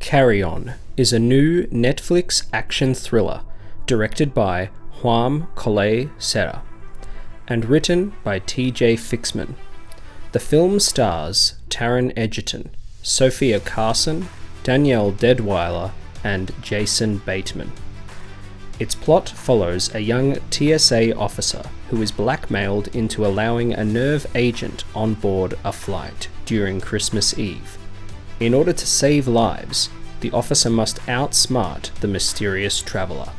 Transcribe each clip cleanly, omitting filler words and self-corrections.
Carry On is a new Netflix action thriller directed by Juan Collet Serra and written by TJ Fixman. The film stars Taron Egerton, Sophia Carson, Danielle Deadwyler, and Jason Bateman. Its plot follows a young TSA officer who is blackmailed into allowing a nerve agent on board a flight during Christmas Eve. In order to save lives, the officer must outsmart the mysterious traveller.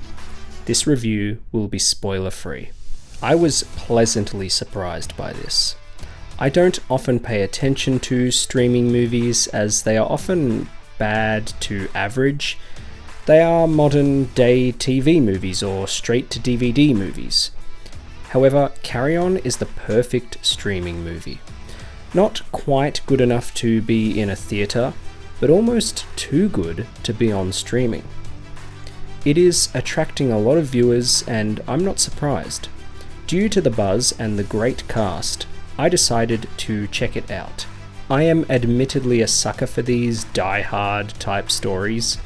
This review will be spoiler-free. I was pleasantly surprised by this. I don't often pay attention to streaming movies as they are often bad to average. They are modern-day TV movies or straight-to-DVD movies. However, Carry On is the perfect streaming movie. Not quite good enough to be in a theatre, but almost too good to be on streaming. It is attracting a lot of viewers, and I'm not surprised. Due to the buzz and the great cast, I decided to check it out. I am admittedly a sucker for these die-hard type stories.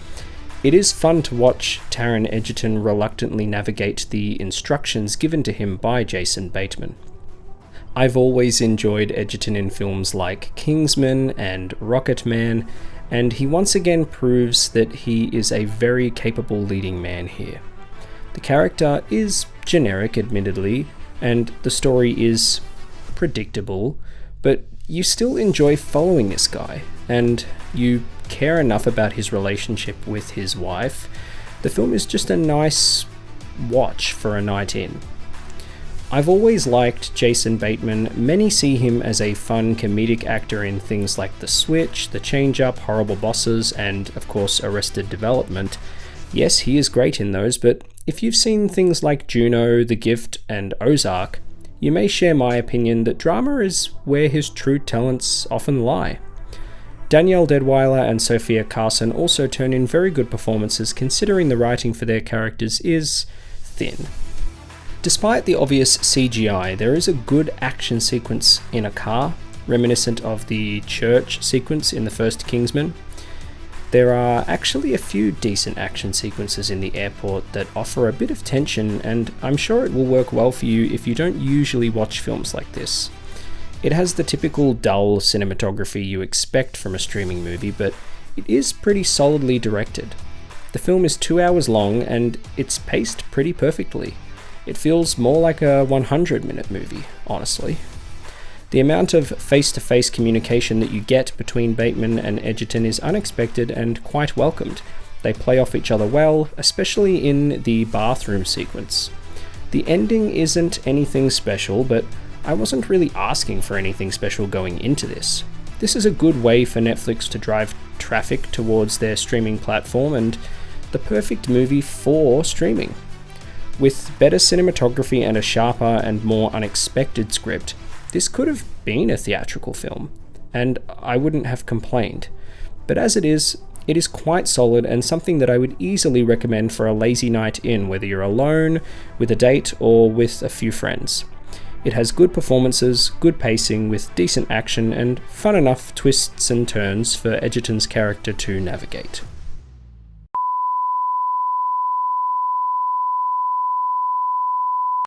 It is fun to watch Taron Egerton reluctantly navigate the instructions given to him by Jason Bateman. I've always enjoyed Egerton in films like Kingsman and Rocketman, and he once again proves that he is a very capable leading man here. The character is generic, admittedly, and the story is predictable, but you still enjoy following this guy, and you care enough about his relationship with his wife. The film is just a nice watch for a night in. I've always liked Jason Bateman. Many see him as a fun comedic actor in things like The Switch, The Change-Up, Horrible Bosses, and of course Arrested Development. Yes, he is great in those, but if you've seen things like Juno, The Gift, and Ozark, you may share my opinion that drama is where his true talents often lie. Danielle Deadwyler and Sophia Carson also turn in very good performances considering the writing for their characters is thin. Despite the obvious CGI, there is a good action sequence in a car, reminiscent of the church sequence in the first Kingsman. There are actually a few decent action sequences in the airport that offer a bit of tension, and I'm sure it will work well for you if you don't usually watch films like this. It has the typical dull cinematography you expect from a streaming movie, but it is pretty solidly directed. The film is 2 hours long, and it's paced pretty perfectly. It feels more like a 100-minute movie, honestly. The amount of face-to-face communication that you get between Bateman and Egerton is unexpected and quite welcomed. They play off each other well, especially in the bathroom sequence. The ending isn't anything special, but I wasn't really asking for anything special going into this. This is a good way for Netflix to drive traffic towards their streaming platform and the perfect movie for streaming. With better cinematography and a sharper and more unexpected script, this could have been a theatrical film, and I wouldn't have complained. But as it is quite solid and something that I would easily recommend for a lazy night in, whether you're alone, with a date, or with a few friends. It has good performances, good pacing with decent action, and fun enough twists and turns for Egerton's character to navigate.